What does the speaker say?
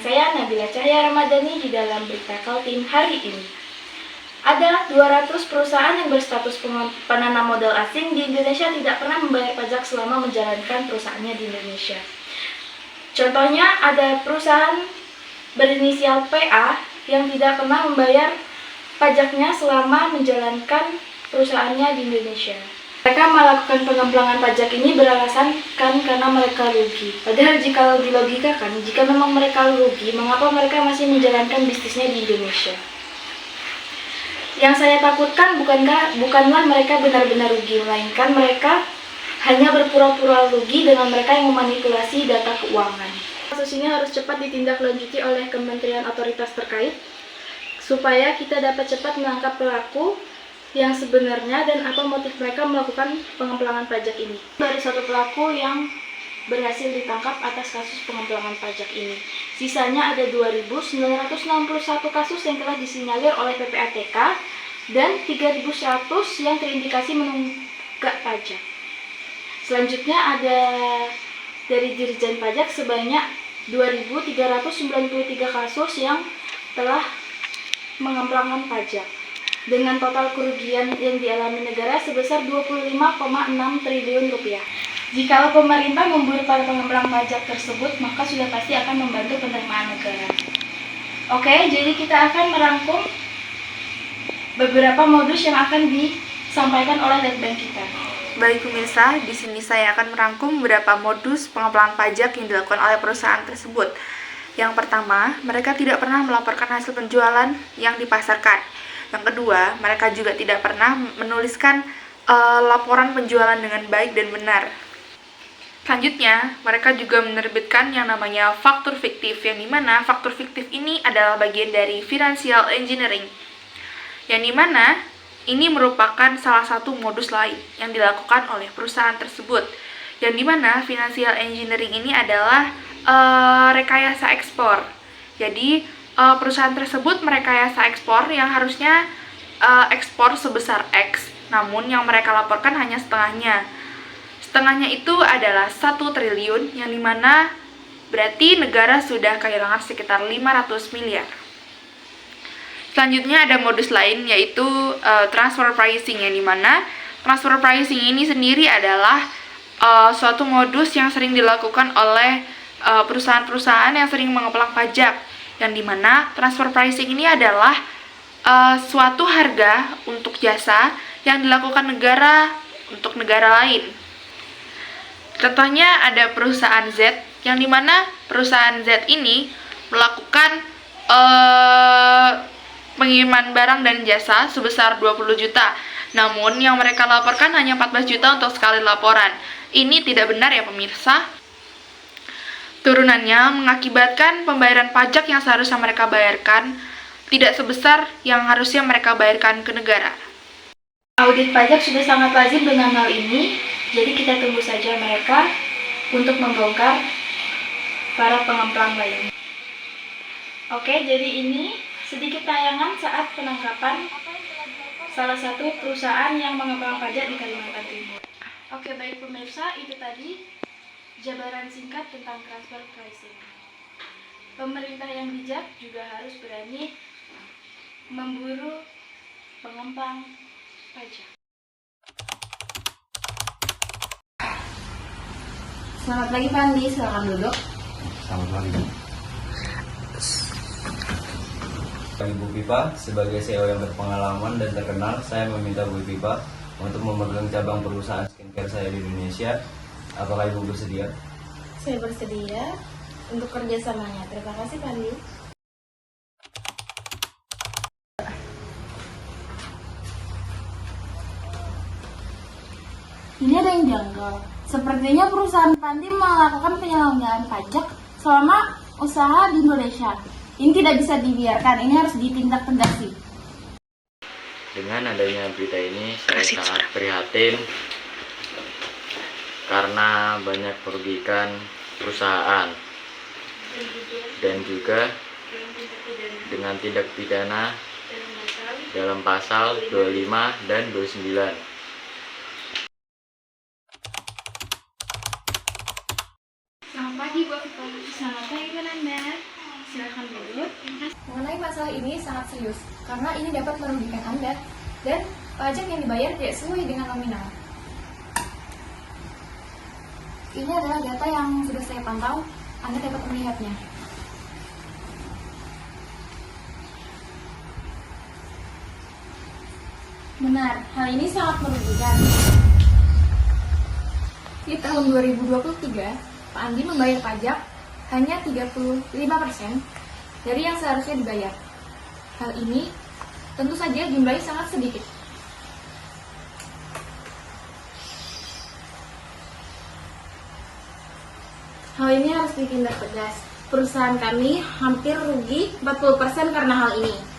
saya Nabila Cahya Ramadhani di dalam berita Kaltim hari ini. Ada 200 perusahaan yang berstatus penanam modal asing di Indonesia tidak pernah membayar pajak selama menjalankan perusahaannya di Indonesia. Contohnya ada perusahaan berinisial PA yang tidak pernah membayar pajaknya selama menjalankan perusahaannya di Indonesia. Mereka melakukan pengemplangan pajak ini beralasan karena mereka rugi. Padahal jika dilogikakan, jika memang mereka rugi, mengapa mereka masih menjalankan bisnisnya di Indonesia? Yang saya takutkan bukanlah mereka benar-benar rugi, melainkan mereka hanya berpura-pura rugi dengan mereka yang memanipulasi data keuangan. Kasus ini harus cepat ditindaklanjuti oleh kementerian otoritas terkait, supaya kita dapat cepat menangkap pelaku yang sebenarnya dan apa motif mereka melakukan pengemplangan pajak ini. Baru satu pelaku yang berhasil ditangkap atas kasus pengemplangan pajak ini. Sisanya ada 2.961 kasus yang telah disinyalir oleh PPATK dan 3.100 yang terindikasi menunggak pajak. Selanjutnya ada dari Dirjen Pajak sebanyak 2.393 kasus yang telah mengemplangkan pajak, dengan total kerugian yang dialami negara sebesar 25,6 triliun rupiah. Jikalau pemerintah memburu para pengemplang pajak tersebut, maka sudah pasti akan membantu penerimaan negara. Oke, jadi kita akan merangkum beberapa modus yang akan disampaikan oleh Litbang kita. Baik pemirsa, di sini saya akan merangkum beberapa modus pengemplangan pajak yang dilakukan oleh perusahaan tersebut. Yang pertama, mereka tidak pernah melaporkan hasil penjualan yang dipasarkan. Yang kedua, mereka juga tidak pernah menuliskan laporan penjualan dengan baik dan benar. Selanjutnya, mereka juga menerbitkan yang namanya faktur fiktif, yang dimana faktur fiktif ini adalah bagian dari financial engineering, yang dimana ini merupakan salah satu modus lain yang dilakukan oleh perusahaan tersebut, yang dimana financial engineering ini adalah rekayasa ekspor. Jadi perusahaan tersebut merekayasa ekspor yang harusnya ekspor sebesar X, namun yang mereka laporkan hanya setengahnya. Setengahnya itu adalah 1 triliun, yang dimana berarti negara sudah kehilangan sekitar 500 miliar. Selanjutnya ada modus lain, yaitu transfer pricing, yang dimana transfer pricing ini sendiri adalah suatu modus yang sering dilakukan oleh perusahaan-perusahaan yang sering mengemplang pajak, yang dimana transfer pricing ini adalah suatu harga untuk jasa yang dilakukan negara untuk negara lain. Contohnya ada perusahaan Z, yang dimana perusahaan Z ini melakukan pengiriman barang dan jasa sebesar 20 juta. Namun yang mereka laporkan hanya 14 juta untuk sekali laporan. Ini tidak benar ya pemirsa. Turunannya mengakibatkan pembayaran pajak yang seharusnya mereka bayarkan tidak sebesar yang harusnya mereka bayarkan ke negara. Audit pajak sudah sangat lazim dengan hal ini, jadi kita tunggu saja mereka untuk membongkar para pengemplang lain. Oke, jadi ini sedikit tayangan saat penangkapan salah satu perusahaan yang mengemplang pajak di Kalimantan Timur. Oke, baik pemirsa, itu tadi jabaran singkat tentang transfer pricing. Pemerintah yang bijak juga harus berani memburu pengemplang pajak. Selamat pagi Pandi, silakan duduk. Selamat pagi. Ibu Pipa, sebagai CEO yang berpengalaman dan terkenal, saya meminta Bu Pipa untuk memegang cabang perusahaan skincare saya di Indonesia. Apakah Ibu bersedia? Saya bersedia untuk kerjasamanya. Terima kasih Pandi. Ini ada yang janggal. Sepertinya perusahaan Pandi melakukan penyelenggaraan pajak selama usaha di Indonesia. Ini tidak bisa dibiarkan, ini harus ditindak tegasi. Dengan adanya berita ini, saya sangat prihatin karena banyak merugikan perusahaan dan juga dengan tindak pidana dalam pasal 25 dan 29. Selamat pagi Bu Afifah. Selamat pagi Bu Nanda. Silakan dulu. Mengenai masalah ini sangat serius, karena ini dapat merugikan Anda, dan pajak yang dibayar tidak sesuai dengan nominal. Ini adalah data yang sudah saya pantau, Anda dapat melihatnya. Benar, hal ini sangat merugikan. Di tahun 2023, Pak Andi membayar pajak hanya 35% dari yang seharusnya dibayar. Hal ini tentu saja jumlahnya sangat sedikit. Hal ini harus ditindak tegas. Perusahaan kami hampir rugi 40% karena hal ini.